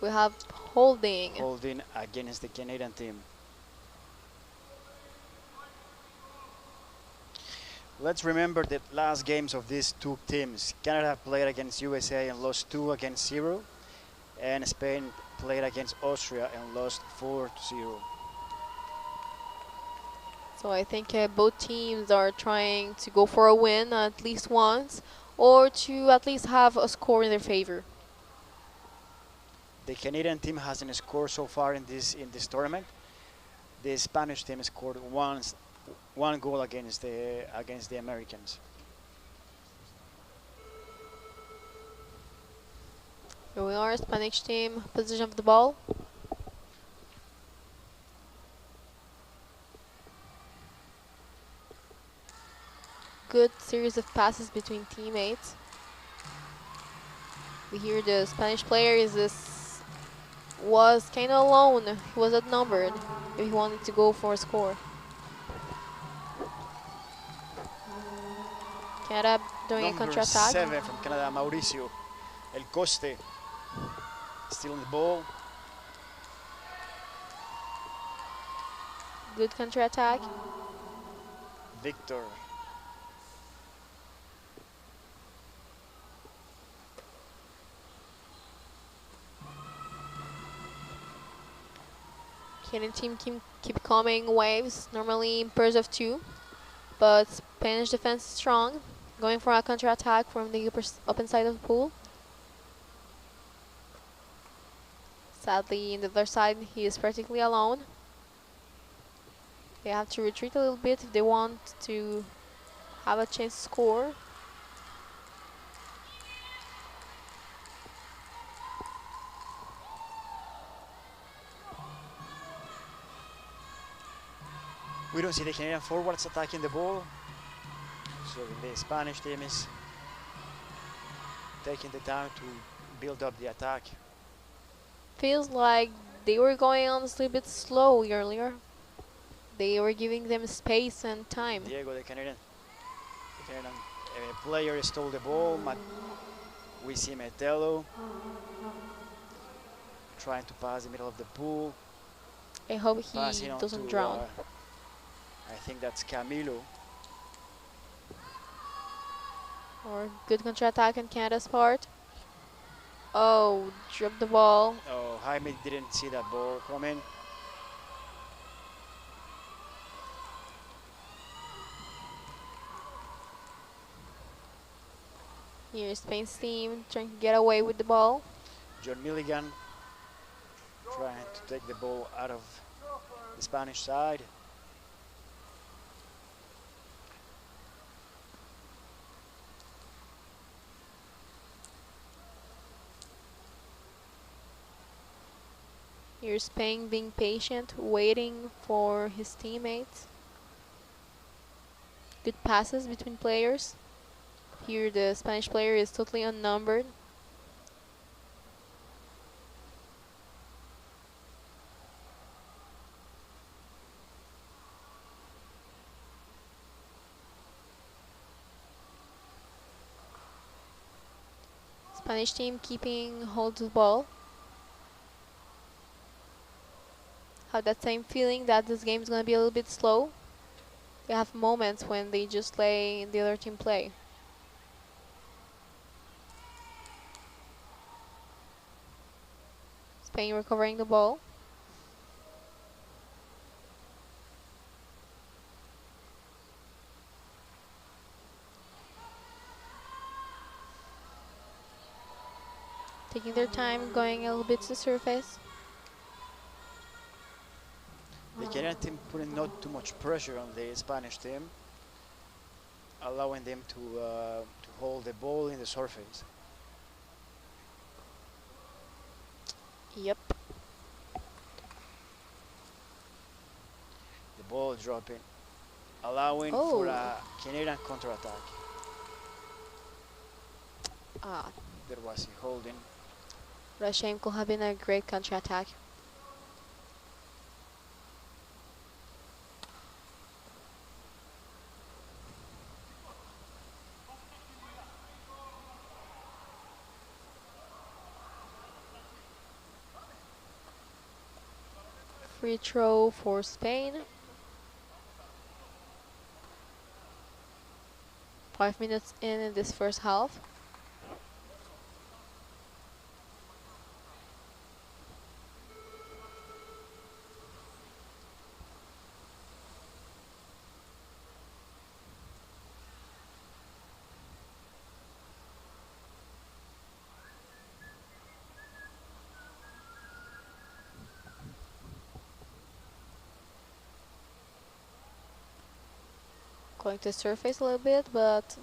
We have holding. Holding against the Canadian team. Let's remember the last games of these two teams. Canada played against USA and lost 2-0, and Spain played against Austria and lost 4-0. So I think both teams are trying to go for a win at least once, or to at least have a score in their favor. The Canadian team hasn't scored so far in this tournament. The Spanish team scored one goal against the Americans. Here we are, Spanish team, position of the ball. Good series of passes between teammates. We hear the Spanish player was kind of alone. He was outnumbered if he wanted to go for a score. Canada doing a Number counter-attack. 7 from Canada, Mauricio El Coste, still on the ball. Good counter-attack. Victor. Canadian team keep coming waves, normally in pairs of 2. But Spanish defense is strong, going for a counter-attack from the open side of the pool. Sadly, in the other side, he is practically alone. They have to retreat a little bit if they want to have a chance to score. We don't see the Canadian forwards attacking the ball, so the Spanish team is taking the time to build up the attack. Feels like they were going on a little bit slow earlier. They were giving them space and time. Diego, the Canadian player, stole the ball. We see Metelo trying to pass the middle of the pool. I hope he doesn't drown. I think that's Camilo. Or good counter-attack on Canada's part. Oh, dropped the ball. Oh, Jaime didn't see that ball coming. Here's Spain's team trying to get away with the ball. John Milligan trying to take the ball out of the Spanish side. Here's Spain being patient, waiting for his teammates. Good passes between players. Here the Spanish player is totally unnumbered. Spanish team keeping hold of the ball. Have that same feeling that this game is going to be a little bit slow. They have moments when they just let the other team play. Spain recovering the ball. Taking their time, going a little bit to the surface. The Canadian team putting not too much pressure on the Spanish team, allowing them to hold the ball in the surface. Yep. The ball dropping, allowing for a Canadian counter-attack. There was a holding. Rasheem could have been a great counter-attack. Free throw for Spain. 5 minutes in this first half. Going to surface a little bit, but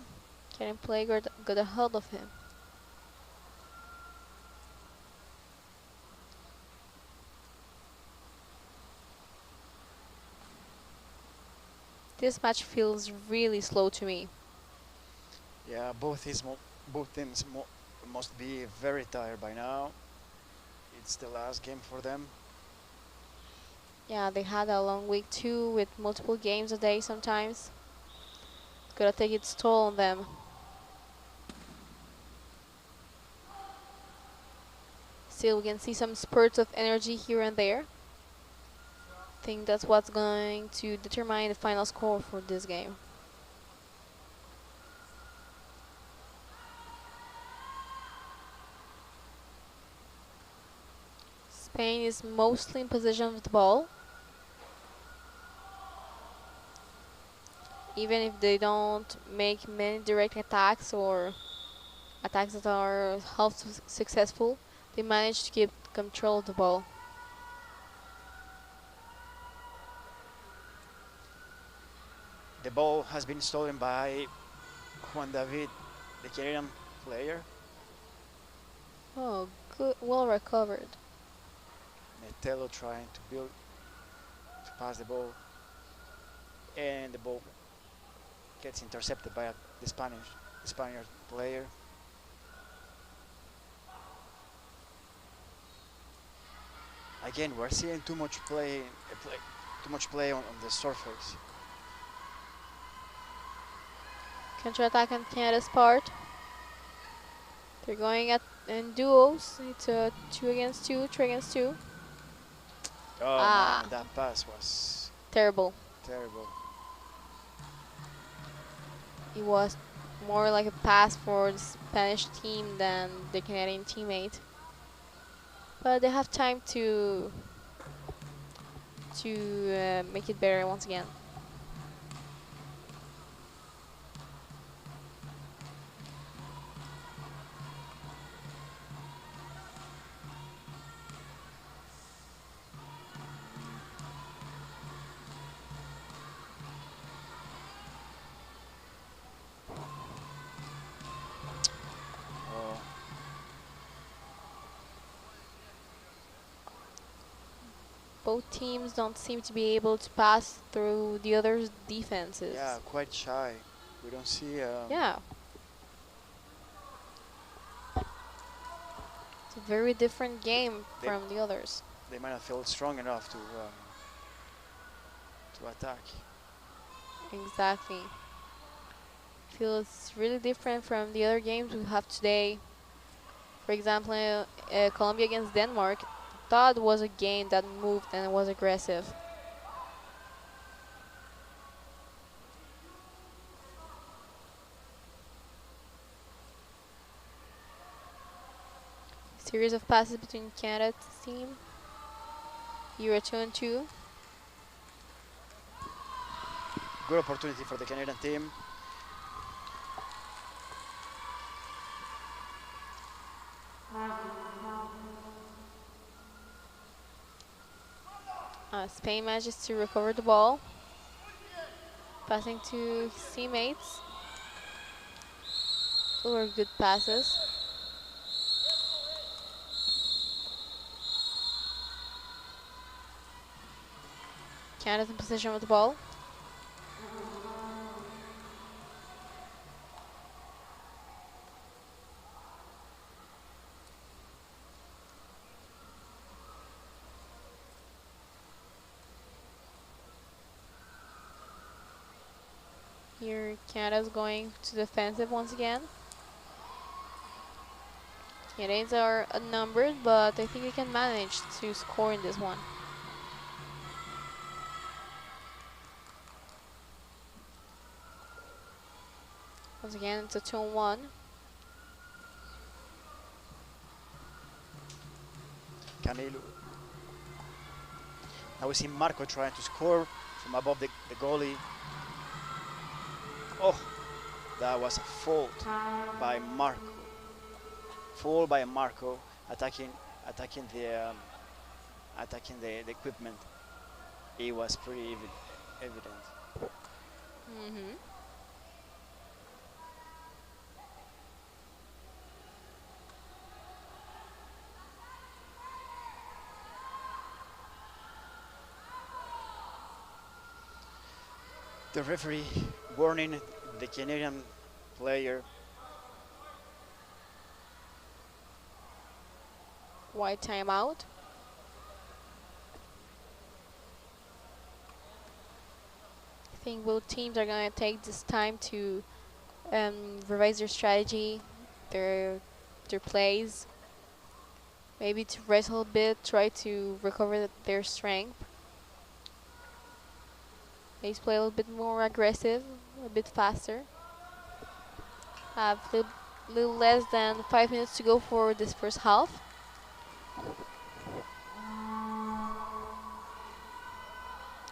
getting play got a hold of him. This match feels really slow to me. Yeah, both teams must be very tired by now. It's the last game for them. Yeah, they had a long week too, with multiple games a day sometimes. It's gonna take its toll on them. Still, we can see some spurts of energy here and there. I think that's what's going to determine the final score for this game. Spain is mostly in possession of the ball. Even if they don't make many direct attacks or attacks that are half successful, they manage to keep control of the ball. The ball has been stolen by Juan David, the Canadian player. Oh, good, well recovered. Metelo trying to pass the ball, and the ball gets intercepted by the Spaniard player. Again, we're seeing too much play on the surface. Counter-attack on Canada's part. They're going at in duos. It's a 2 against 2, 3 against 2. Oh Ah, man, that pass was terrible. terrible. It was more like a pass for the Spanish team than the Canadian teammate. But they have time to make it better once again. Oh, Both teams don't seem to be able to pass through the other's defenses. yeah, quite shy. We don't see. Yeah. It's a very different game They, from the others. they might not feel strong enough to attack. Exactly. Feels really different from the other games we have today. For example, Colombia against Denmark, thought was a game that moved and was aggressive. Series of passes between Canada's team. Euro 2 and 2. Good opportunity for the Canadian team. Spain manages to recover the ball, passing to his teammates. Those were good passes. Canada's in possession with the ball. Here Canada's going to defensive once again. Canadians are outnumbered, but I think they can manage to score in this one. Once again, it's a 2-1. Camilo. Now we see Marco trying to score from above the goalie. Oh, that was a fault by Marco. Foul by Marco attacking the equipment. It was pretty evident. Mm-hmm. The referee warning the Canadian player. White timeout. I think both teams are going to take this time to revise their strategy, their plays, maybe to rest a little bit, try to recover their strength. Maybe play a little bit more aggressive, a bit faster. Have a little less than 5 minutes to go for this first half.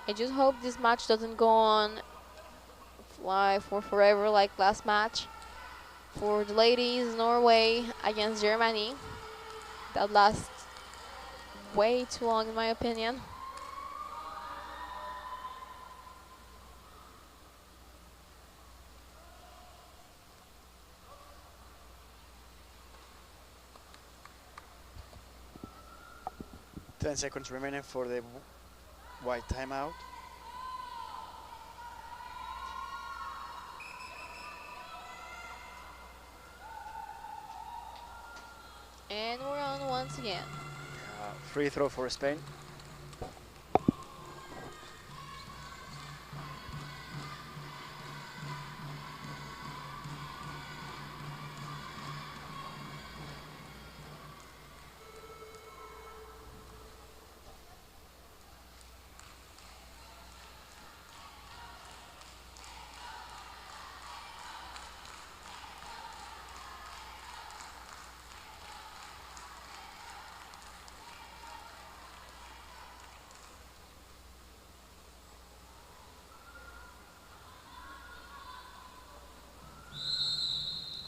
I just hope this match doesn't go on for forever like last match. For the ladies, Norway against Germany. That lasts way too long in my opinion. Ten seconds remaining for the white timeout. And we're on once again. Free throw for Spain.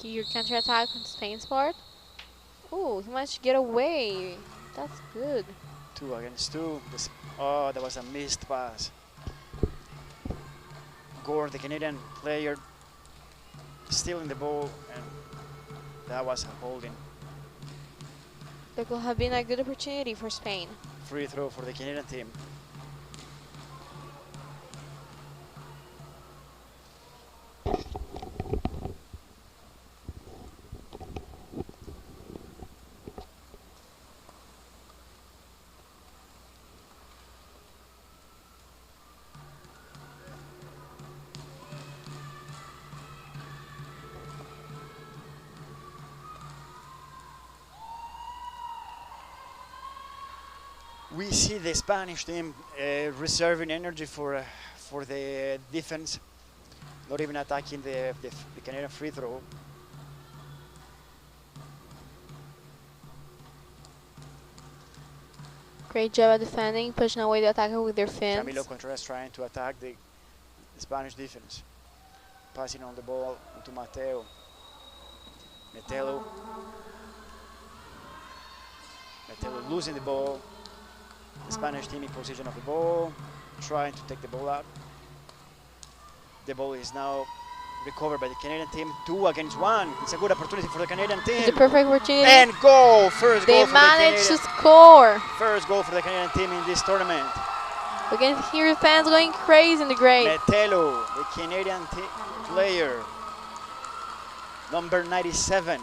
Your counter-attack on Spain's part. Ooh, he managed to get away. That's good. 2 against 2. Oh, that was a missed pass. Gore, the Canadian player, stealing the ball, and that was a holding. That could have been a good opportunity for Spain. Free throw for the Canadian team. We see the Spanish team reserving energy for the defense, not even attacking the Canadian free throw. Great job at defending, pushing away the attacker with their fins. Camilo Contreras trying to attack the Spanish defense. Passing on the ball to Mateo. Metelo losing the ball. The Spanish team in possession of the ball, trying to take the ball out. The ball is now recovered by the Canadian team. 2 against 1. It's a good opportunity for the Canadian team. It's a perfect opportunity. And goal! First they goal for the Canadian. managed to score. First goal for the Canadian team in this tournament. We can hear fans going crazy in the grade. Metelo, the Canadian player, number 97.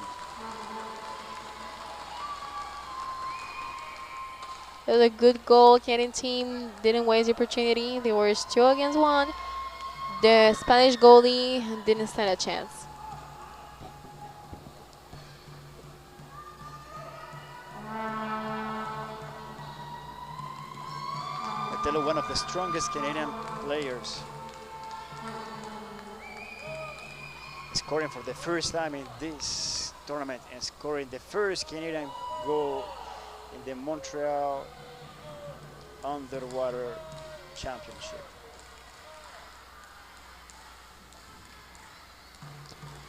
It was a good goal. Canadian team didn't waste the opportunity. They were 2 against 1. The Spanish goalie didn't stand a chance. Metelo, one of the strongest Canadian players. scoring for the first time in this tournament and scoring the first Canadian goal in the Montreal Underwater Championship.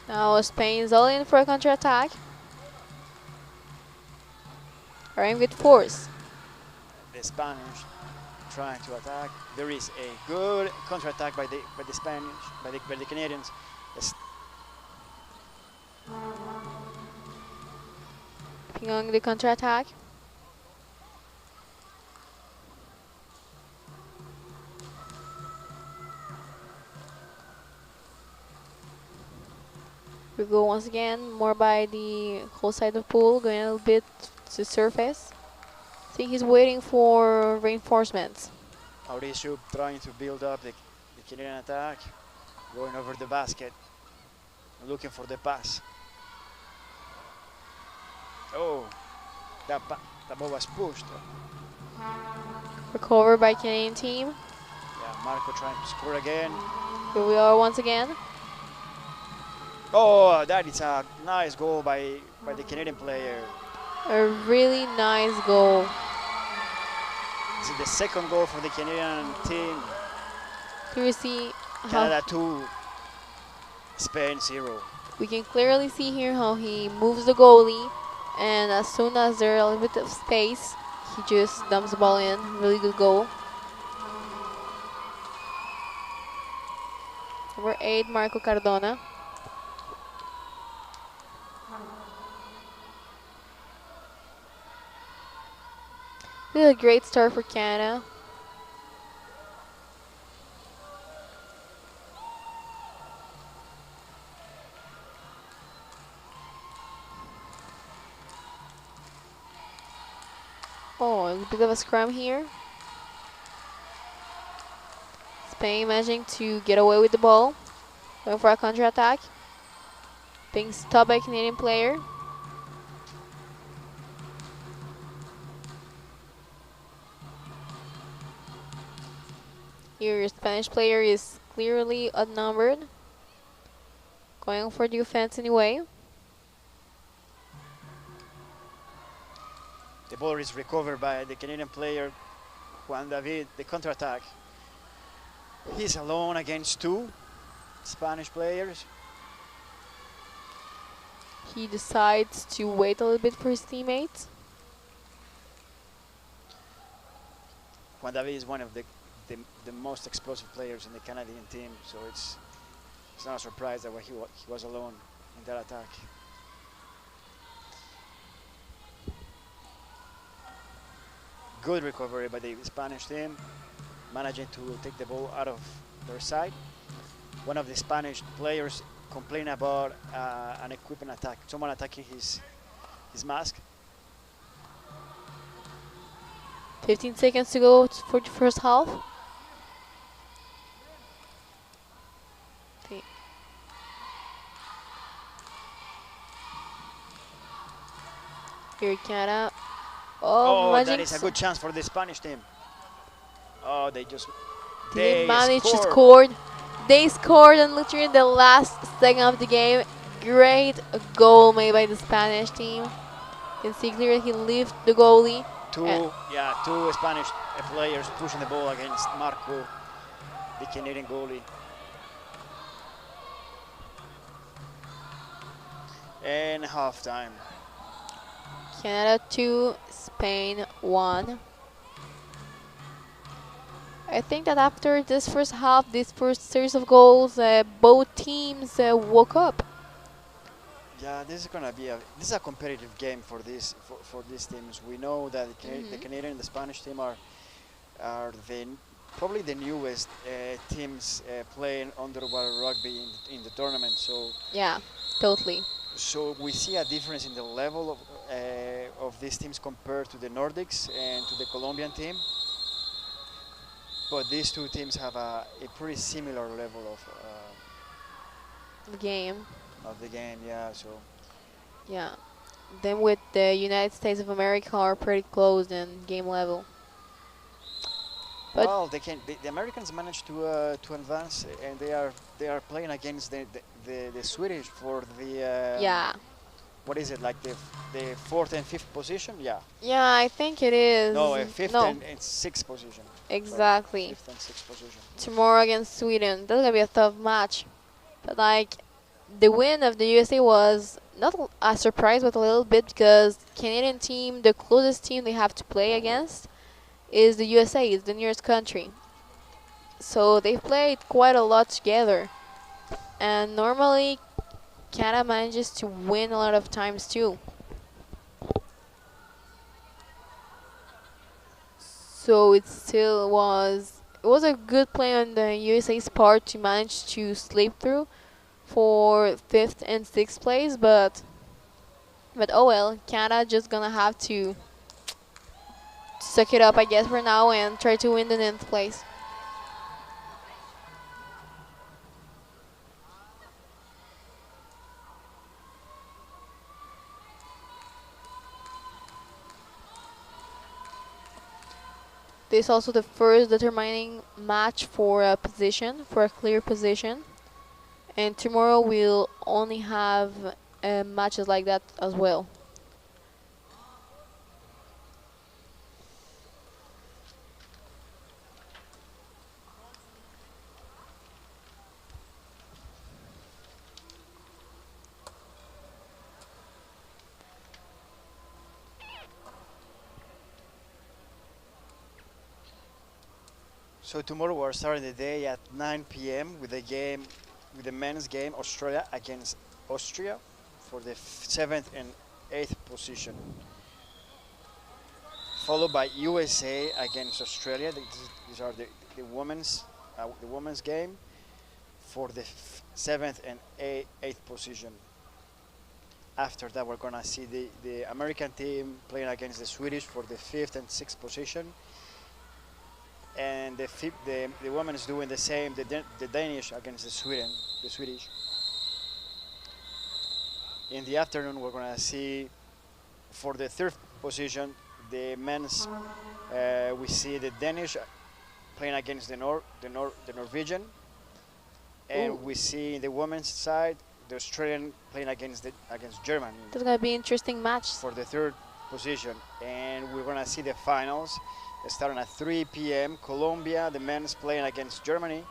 Now Spain's all in for a counter-attack. Arriving with force. The Spanish trying to attack. There is a good counter-attack by the Spanish, by the Canadians. Keeping on the counter-attack. We go once again, more by the whole side of the pool, going a little bit to the surface. I think he's waiting for reinforcements. Mauricio trying to build up the Canadian attack, going over the basket, looking for the pass. Oh, that ball was pushed. Recovered by Canadian team. Yeah, Marco trying to score again. Here we are once again. Oh, that is a nice goal by the Canadian player. A really nice goal. This is the second goal for the Canadian team. Here we see Canada 2, Spain 0. we can clearly see here how he moves the goalie, and as soon as there's a little bit of space, he just dumps the ball in. Really good goal. Number 8, Marco Cardona. This is a great start for Canada. Oh, a bit of a scrum here. Spain managing to get away with the ball. Going for a counter-attack. Being stopped by a Canadian player. Here, your Spanish player is clearly outnumbered. Going for the offense anyway. The ball is recovered by the Canadian player, Juan David, the counter-attack. He's alone against 2 Spanish players. He decides to wait a little bit for his teammates. Juan David is one of the most explosive players in the Canadian team, so it's not a surprise that he was alone in that attack. Good recovery by the Spanish team, managing to take the ball out of their side. One of the Spanish players complained about an equipment attack, someone attacking his mask. 15 seconds to go for the first half. Here Canada. Oh, that is a good chance for the Spanish team. Oh, they didn't manage to score. They scored on literally the last second of the game. Great goal made by the Spanish team. You can see clearly he lifted the goalie. Two Spanish players pushing the ball against Marco, the Canadian goalie. And halftime. Canada 2, Spain 1. I think that after this first half, this first series of goals, both teams woke up. Yeah, this is a competitive game for these teams. We know that the Canadian and the Spanish team are probably the newest teams playing underwater rugby in the tournament. So yeah, totally. So we see a difference in the level of these teams compared to the Nordics and to the Colombian team. But these two teams have a pretty similar level of the game. Yeah. So. Yeah. Then with the United States of America are pretty close in game level. But well, the Americans managed to advance, and they are playing against the Swedish for the Yeah. what is it, like the fourth and fifth position? Yeah. Yeah, I think it is. No, fifth No, and sixth position. Sorry, exactly. fifth and sixth position. Tomorrow against Sweden. That's gonna be a tough match. But like, the win of the USA was not a surprise, but a little bit because Canadian team, the closest team they have to play against, is the USA. It's the nearest country. So they've played quite a lot together, and normally Canada manages to win a lot of times too. So it was a good play on the USA's part to manage to slip through for fifth and sixth place, but oh well, Canada just gonna have to suck it up, I guess, for now and try to win the ninth place. This is also the first determining match for a position, for a clear position. And tomorrow we'll only have matches like that as well. So tomorrow we're starting the day at 9 p.m. with the men's game, Australia against Austria, for the seventh and eighth position, followed by USA against Australia. These are the women's game for the seventh and eighth position. After that, we're gonna see the American team playing against the Swedish for the fifth and sixth position. And the women is doing the same. The Danish against the Swedish. In the afternoon, we're gonna see for the third position the men's. We see the Danish playing against the Norwegian, and Ooh. we see the women's side the Australian playing against Germany. That's gonna be an interesting match. For the third position, and we're gonna see the finals starting at 3 p.m. Colombia, the men's playing against Germany,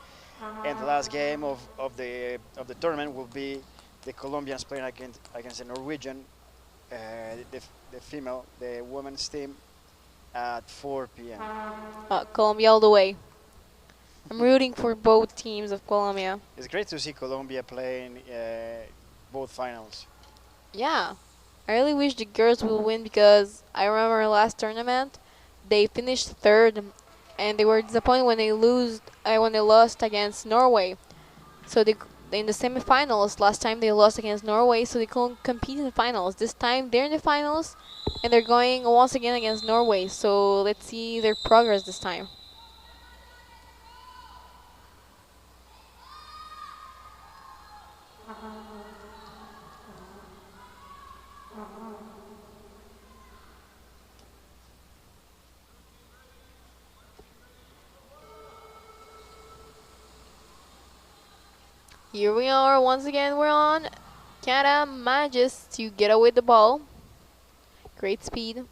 and the last game of the tournament will be the Colombians playing against the Norwegian, the women's team at 4 p.m. Colombia all the way. I'm rooting for both teams of Colombia. It's great to see Colombia playing both finals. Yeah, I really wish the girls will win because I remember last tournament they finished third, and they were disappointed when they lost against Norway. So in the semifinals last time they lost against Norway, so they couldn't compete in the finals. This time they're in the finals, and they're going once again against Norway. So let's see their progress this time. Here we are once again. We're on. Canada manages to get away the ball. Great speed.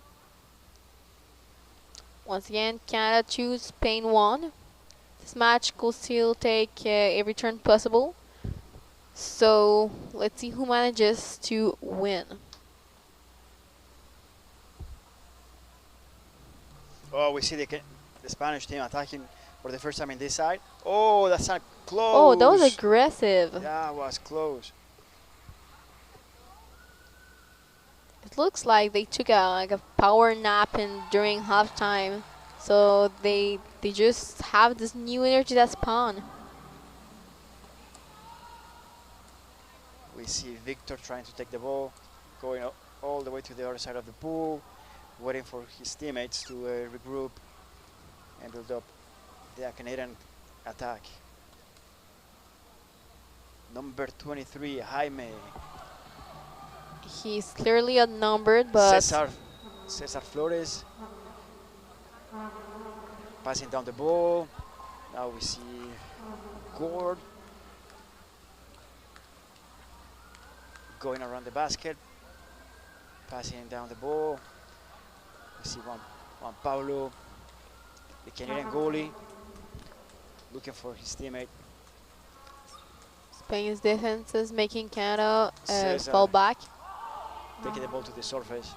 Once again, Canada 2, Spain 1. This match could still take every turn possible. So let's see who manages to win. Oh, we see the Spanish team attacking for the first time in this side. Oh, that's not close. Oh, that was aggressive. That was close. It looks like they took a power nap during halftime. So they just have this new energy that's Spawn. We see Victor trying to take the ball, going all the way to the other side of the pool, waiting for his teammates to regroup and build up the Canadian attack. Number 23, Jaime. He's clearly outnumbered, but Cesar Flores passing down the ball. Now we see Gord. going around the basket, passing down the ball. We see Juan Pablo, the Canadian goalie, looking for his teammate. Spain's defense is making Canada Cesar fall back. taking the ball to the surface,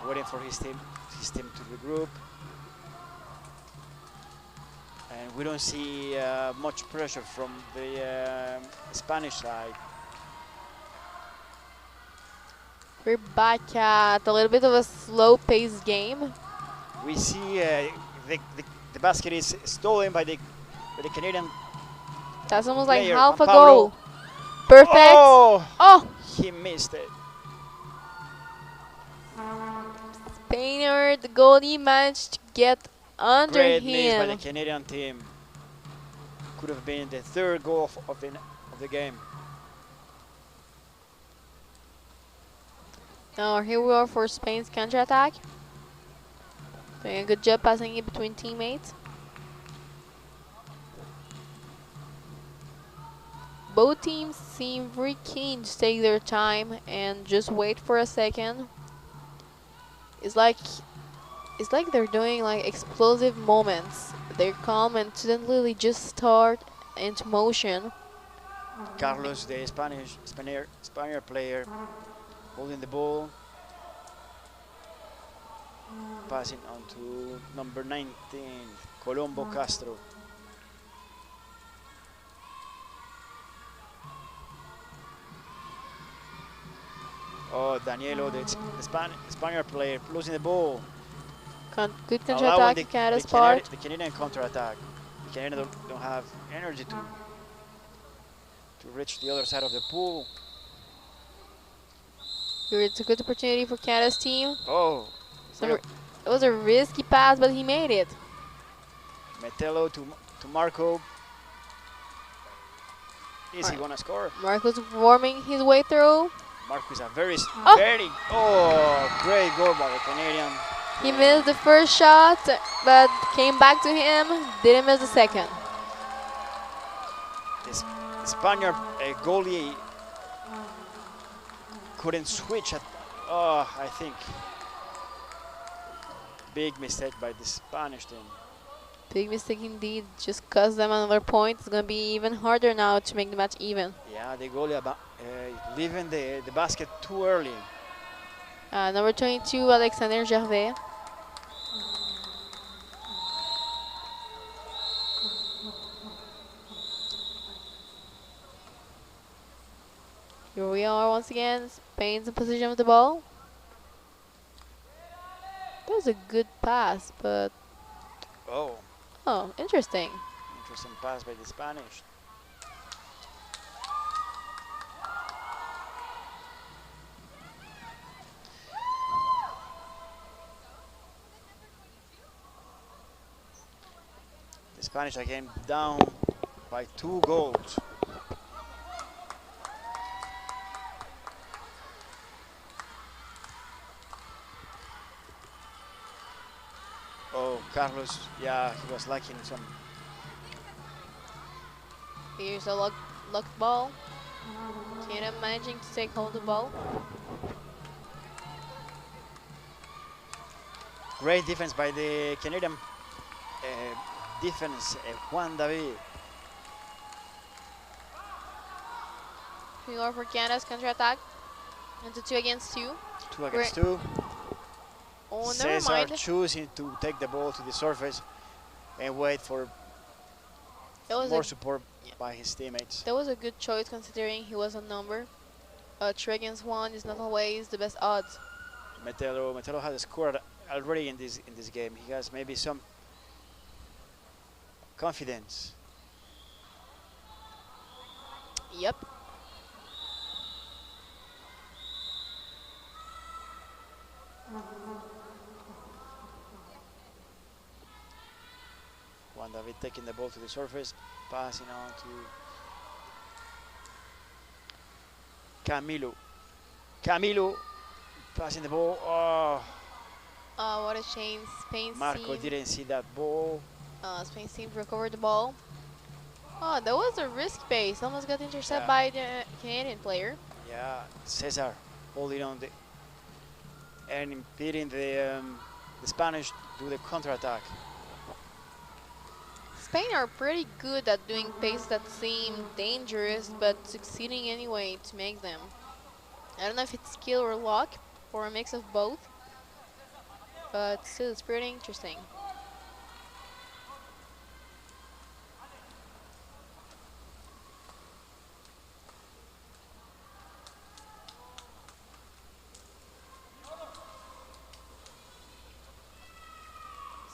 waiting for his team to regroup. And we don't see much pressure from the Spanish side. We're back at a little bit of a slow-paced game. We see the basket is stolen by the Canadian. That's almost like player, half a Juan Pablo. goal. Perfect. Oh, Oh, he missed it. Spaniard, the goalie, managed to get under Great miss by the him. Canadian team. Could have been the third goal of the game. Now here we are for Spain's counter-attack. Doing a good job passing it between teammates. Both teams seem very keen to take their time and just wait for a second. It's like they're doing like explosive moments. They're calm and suddenly just start into motion. Carlos, the Spaniard player, holding the ball, passing on to number 19, Colombo Castro. Oh, Danielo, the Spaniard player, losing the ball. Good Allowing counter-attack in Canada's part. The Canadian counter-attack. The Canadians don't have energy to reach the other side of the pool. Here it's a good opportunity for Canada's team. Oh, It was a risky pass, but he made it. Metello to Marco. Is he gonna score? Marco's warming his way through. Marco is a very Oh! great goal by the Canadian. He missed the first shot, but came back to him. Didn't miss the second. This Spaniard goalie couldn't switch at. Oh, I think big mistake by the Spanish team. Big mistake indeed. Just cost them another point. It's gonna be even harder now to make the match even. Yeah, the goalie leaving the basket too early. Number 22, Alexander Gervais. Here we are once again. Spain's in position with the ball. That was a good pass, but Oh, interesting. interesting pass by the Spanish. The Spanish again down by 2 goals. Oh, Carlos, yeah, he was lacking some. Here's a locked ball. Canada managing to take hold of the ball. Great defense by the Canadian defense, Juan David. Here we are for Canada's counter-attack. Into 2 against 2. 2 against 2. Oh, never Cesar mind. choosing to take the ball to the surface and wait for That was more support by his teammates. That was a good choice considering he was a number. 3 against 1 is not always the best odds. Metello has scored already in this game. He has maybe some confidence. Yep. Juan David taking the ball to the surface, passing on to Camilo passing the ball. Oh, What a shame. Spain's Marco team. didn't see that ball. Spain's team recovered the ball. Oh, that was a risk base. Almost got intercepted Yeah. by the Canadian player. Yeah, Cesar holding on the and impeding the Spanish do the counterattack. Spain are pretty good at doing passes that seem dangerous, but succeeding anyway to make them. I don't know if it's skill or luck, or a mix of both, but still it's pretty interesting.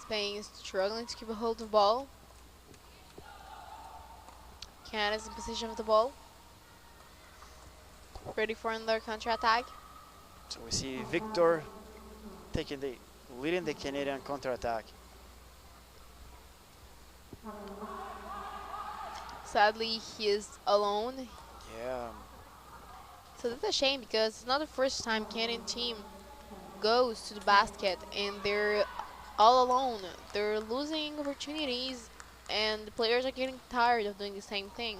Spain is struggling to keep a hold of the ball. Canada's in possession of the ball, ready for another counter-attack. So we see Victor leading the Canadian counterattack. Sadly, he is alone. Yeah, So that's a shame because it's not the first time Canadian team goes to the basket and they're all alone. They're losing opportunities and the players are getting tired of doing the same thing.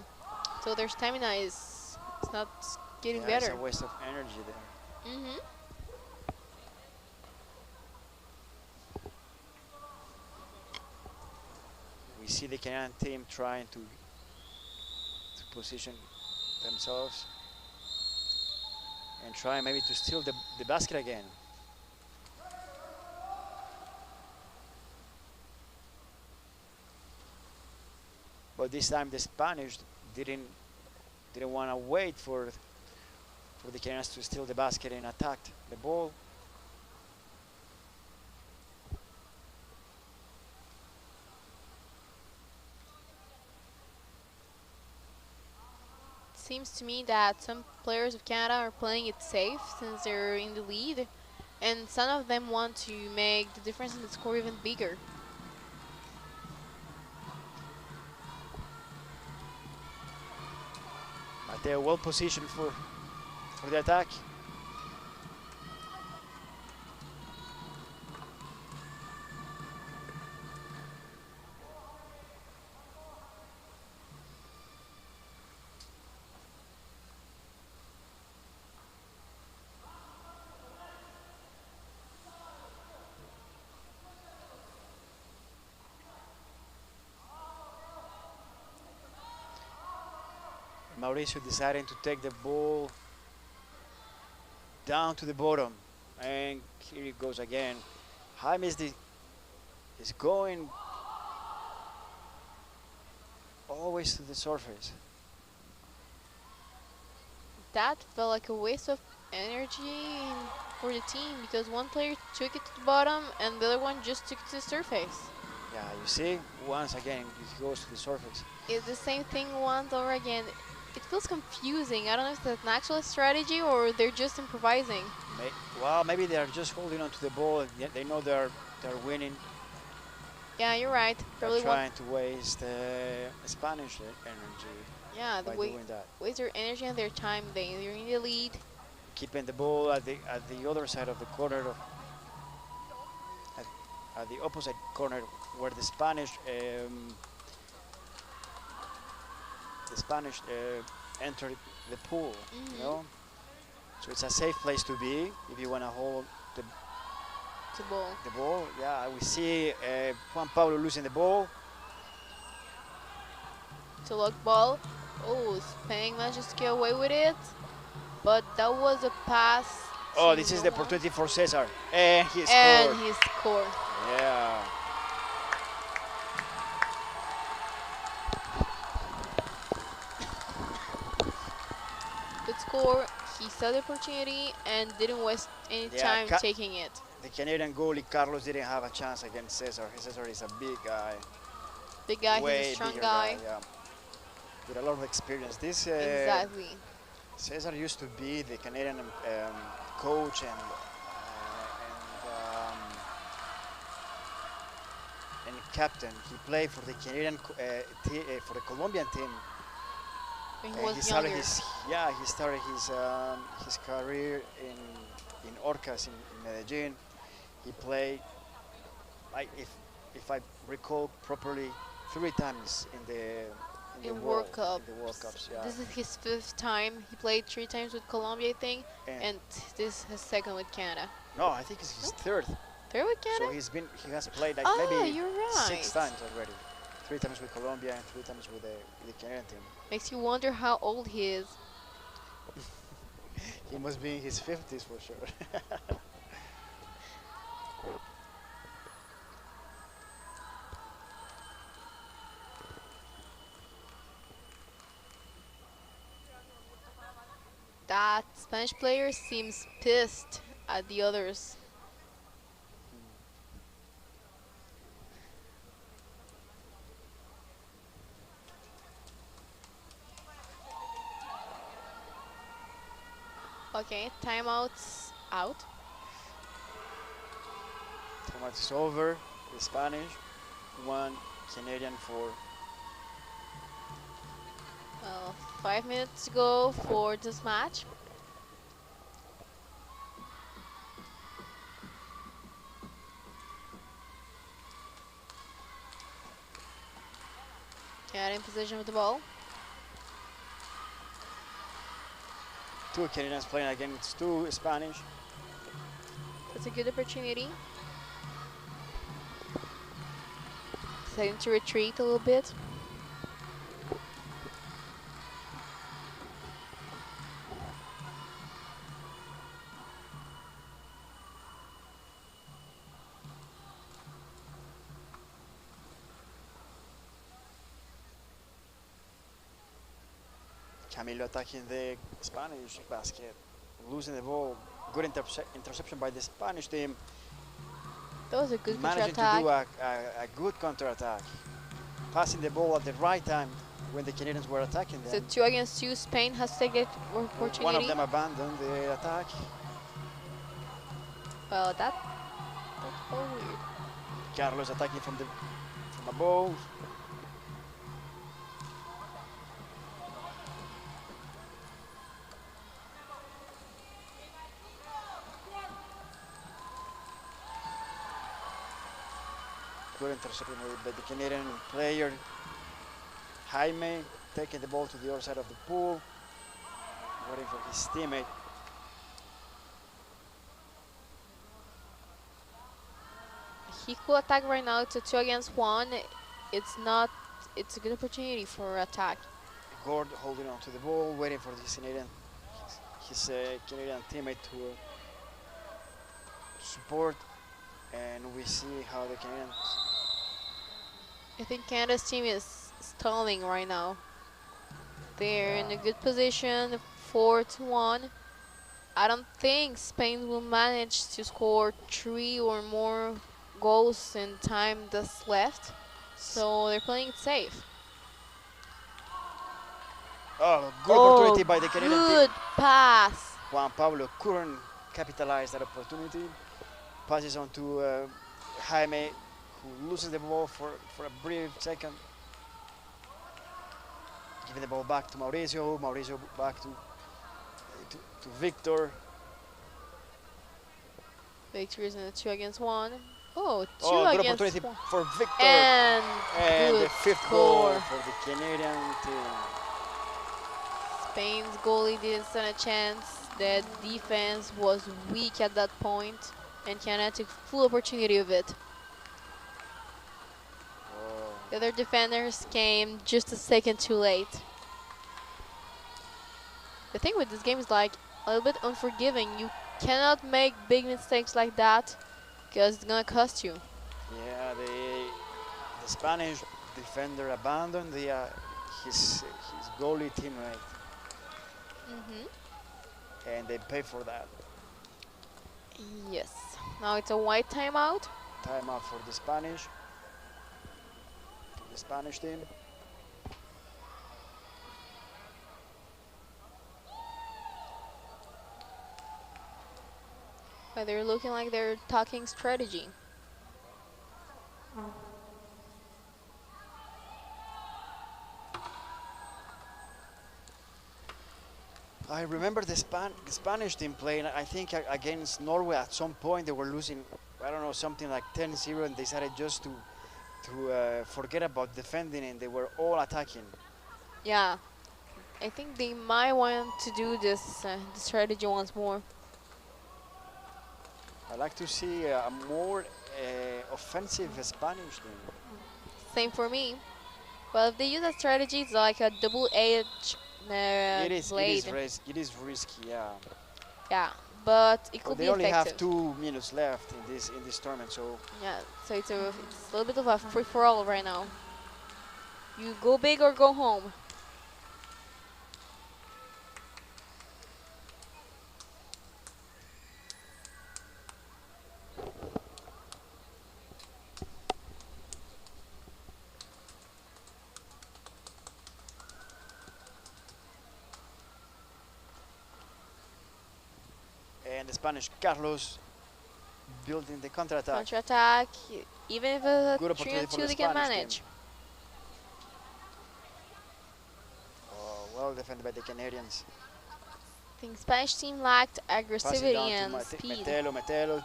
So their stamina is not getting yeah, it's a better. waste of energy there. Hmm. We see the Canadian team trying to position themselves and try maybe to steal the basket again. But this time the Spanish didn't want to wait for the Canadians to steal the basket and attacked the ball. Seems to me that some players of Canada are playing it safe since they're in the lead, and some of them want to make the difference in the score even bigger. But they're well positioned for the attack. Mauricio deciding to take the ball down to the bottom. And here it goes again. Jaime is going always to the surface. That felt like a waste of energy for the team because one player took it to the bottom and the other one just took it to the surface. Yeah, you see, once again, it goes to the surface. It's the same thing once over again. It feels confusing. I don't know if that's an actual strategy or they're just improvising. Well, maybe they are just holding on to the ball. And yet they know they're winning. Yeah, you're right. They're Probably want. trying to waste Spanish energy Yeah, by doing that. waste their energy and their time. They're in the lead. Keeping the ball at the other side of the corner at the opposite corner where the Spanish entered the pool. Mhm. You know, so it's a safe place to be if you want to hold To ball. the ball. Yeah, we see Juan Pablo losing the ball. To lock ball. Oh, Spain manages to get away with it. But that was a pass. Oh, to this is no the one. opportunity for Cesar, and he And scored. he scored. Yeah. Good score. He saw the opportunity and didn't waste any Yeah, time taking it. the Canadian goalie Carlos didn't have a chance against Cesar. Cesar is a big guy, Big guy, he's a way strong bigger guy. guy, yeah, with a lot of experience. This Exactly. Cesar used to be the Canadian coach and captain. He played for the Canadian for the Colombian team. When he And was he started younger. his career in Orcas in Medellin. He played, like if I recall properly, 3 times in the in the in world, World in the World Cups. Cups. Yeah, This is his fifth time. He played 3 times with Colombia, I think, and and this is his second with Canada. no, I think it's No? his third. Third with So Canada? he has played like Ah, maybe you're right. 6 times already. 3 times with Colombia and 3 times with the Canadian team. Makes you wonder how old he is. He must be in his 50s for sure. That Spanish player seems pissed at the others. Okay, timeouts out. Timeout is over. The Spanish 1, Canadian 4. Well, 5 minutes to go for this match. Canada in possession of the ball. 2 Canadians playing against 2 Spanish. That's a good opportunity. Deciding to retreat a little bit. Camilo attacking the Spanish basket, losing the ball. Good interception by the Spanish team, That was a good managing to counter-attack. do a good counter-attack. Passing the ball at the right time when the Canadians were attacking So them. 2 against 2, Spain has taken opportunity. One of them abandoned the attack. Well, that's all weird. Carlos attacking from above. Good interception by the Canadian player. Jaime taking the ball to the other side of the pool, waiting for his teammate. He could attack right now. It's a 2 against 1. It's not. It's a good opportunity for attack. Gord holding on to the ball, waiting for his Canadian teammate to support, and we see how the Canadians. I think Canada's team is stalling right now. They're in a good position, 4-1. I don't think Spain will manage to score 3 or more goals in time that's left. So they're playing it safe. Oh, good opportunity by the Canadian good team. pass. Juan Pablo couldn't capitalize that opportunity. Passes on to Jaime, who loses the ball for a brief second. Giving the ball back to Mauricio. Mauricio back to Victor. Victor is in a 2 against 1. Oh, 2 Good against opportunity 1. for Victor. And the good 5th goal score. for the Canadian team. Spain's goalie didn't stand a chance. The defense was weak at that point, and Canada took full opportunity of it. The other defenders came just a second too late. The thing with this game is like a little bit unforgiving. You cannot make big mistakes like that because it's gonna cost you. Yeah, the Spanish defender abandoned his goalie teammate, and they pay for that. Yes. Now it's a white timeout. Timeout for the Spanish team. But they're looking like they're talking strategy. I remember the Spanish team playing, I think, against Norway at some point. They were losing, I don't know, something like 10-0, and they decided just to forget about defending, and they were all attacking. Yeah, I think they might want to do this strategy once more. I like to see a more offensive Spanish team. Same for me. Well, if they use that strategy, it's like a double-edged blade. It is risky, yeah. Yeah, but it But could they be only have effective. 2 minutes left in this tournament, so Yeah, so it's a little bit of a free-for-all right now. You go big or go home. and the Spanish Carlos building the counter-attack. Counter-attack, even if it's a Good 3 opportunity on for 2, the they can Spanish team. manage. Oh, well defended by the Canadians. I think Spanish team lacked Pass it aggressivity down to and speed. Metelo.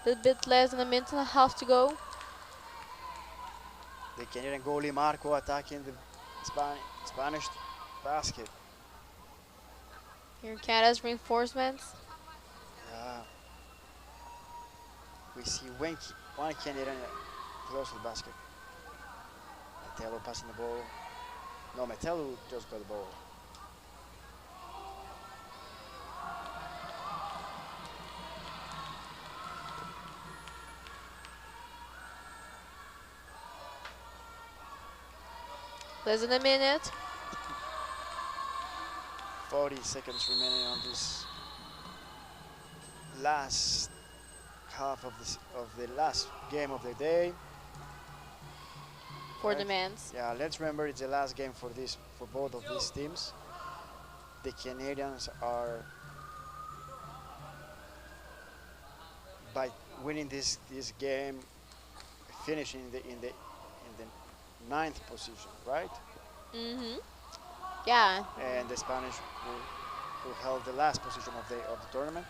A little bit less than a minute and a half to go. The Canadian goalie Marco attacking the Spanish basket. Here Canada's reinforcements. Yeah. We see one Canadian close to the basket. Metelo passing the ball. No, Metelo just got the ball. Less than a minute. 40 seconds remaining on this last half of the last game of the day. For the men's. Yeah, let's remember it's the last game for both of these teams. The Canadians are by winning this game, finishing in the ninth position, right? Mm-hmm. Yeah. And the Spanish who held the last position of the tournament.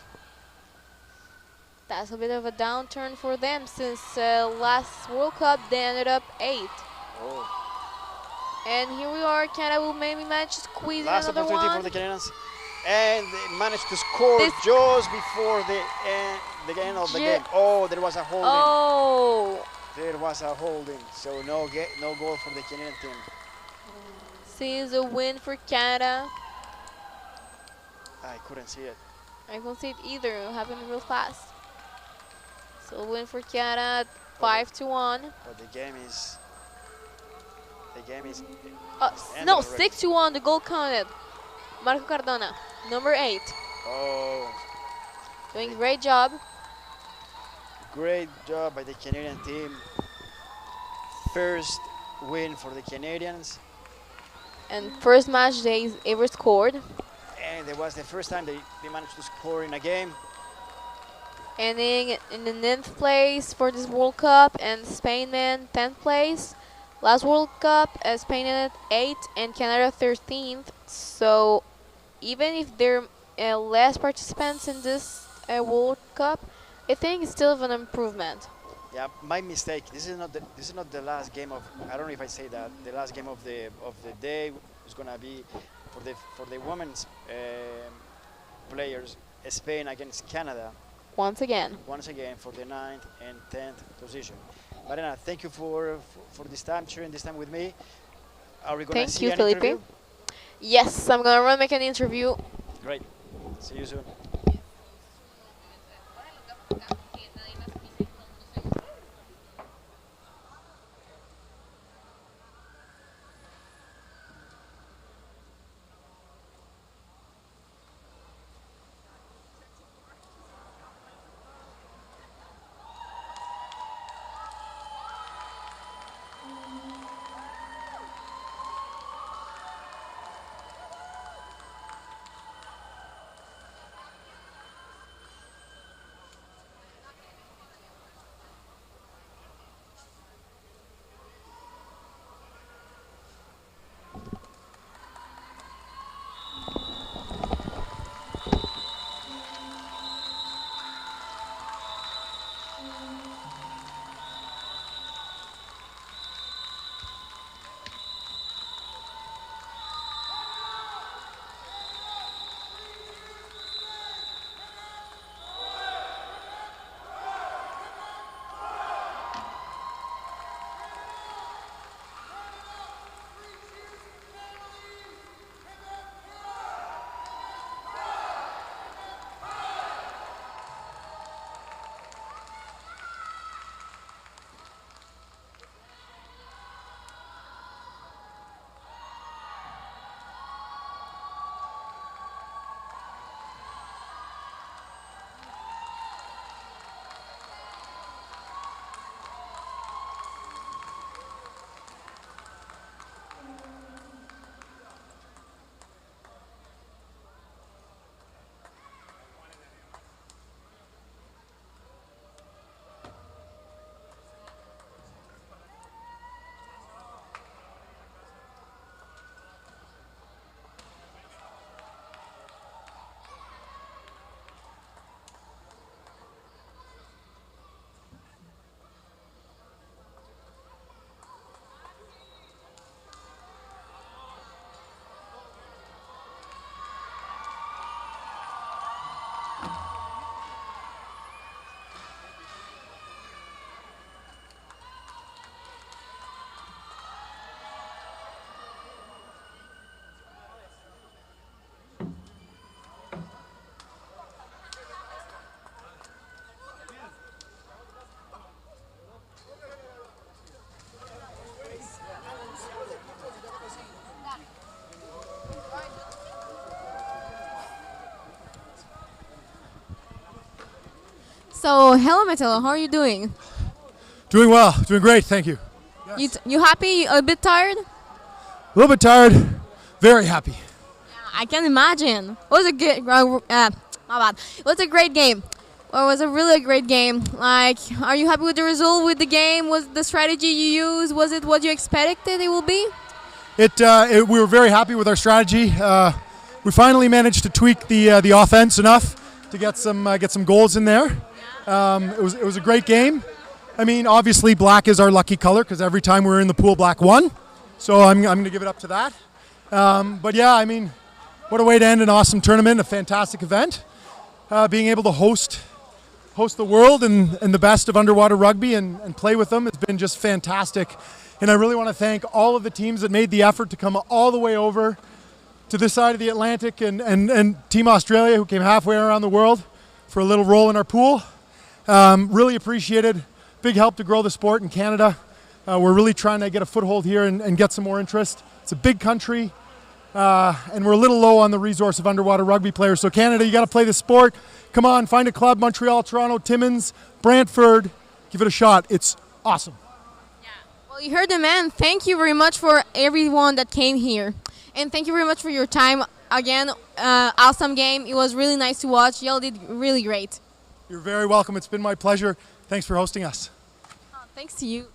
That's a bit of a downturn for them since last World Cup they ended up 8th. Oh. And here we are, Canada will maybe manage to squeeze in Last another opportunity one. for the Canadians. And they managed to score This just before the end of the game. Oh, there was a holding. Oh! There was a holding. So no goal for the Canadian team. Seems a win for Canada. I couldn't see it. I couldn't see it either. It happened real fast. So a win for Canada, 5-1. But the game is No, ended already. 6-1. The goal counted. Marco Cardona, number 8. Oh, Doing a great job. great job by the Canadian team. First win for the Canadians. And first match they ever scored. And it was the first time they managed to score in a game. Ending in the 9th place for this World Cup, and Spain man 10th place. Last World Cup, Spain ended 8th and Canada 13th. So even if there are less participants in this World Cup, I think it's still an improvement. Yeah, my mistake. This is not the last game of. I don't know if I say that. The last game of the day is gonna be for the women's players. Spain against Canada. Once again For the 9th and 10th position. Marina, thank you for this time, sharing this time with me. Are we going to Thank see you, an Felipe. interview? Yes, I'm gonna make an interview. Great. See you soon. So, hello, Metelo. How are you doing? Doing well, doing great, thank you. You happy? A bit tired? A little bit tired, very happy. I can imagine. It was a good, my bad. It was a great game. Well, it was a really great game. Like, are you happy with the result, with the game? Was the strategy you used, was it what you expected it will be? We were very happy with our strategy. We finally managed to tweak the offense enough to get some goals in there. It was a great game. I mean, obviously black is our lucky color because every time we're in the pool, black won. So I'm going to give it up to that. But yeah, I mean, what a way to end an awesome tournament, a fantastic event. Being able to host the world and the best of underwater rugby and play with them has been just fantastic. And I really want to thank all of the teams that made the effort to come all the way over to this side of the Atlantic and Team Australia who came halfway around the world for a little role in our pool. Really appreciated. Big help to grow the sport in Canada. We're really trying to get a foothold here and get some more interest. It's a big country and we're a little low on the resource of underwater rugby players. So Canada, you got to play the sport. Come on, find a club, Montreal, Toronto, Timmins, Brantford. Give it a shot. It's awesome. Well, you heard the man. Thank you very much for everyone that came here. And thank you very much for your time. Again, awesome game. It was really nice to watch. Y'all did really great. You're very welcome. It's been my pleasure. Thanks for hosting us. Thanks to you.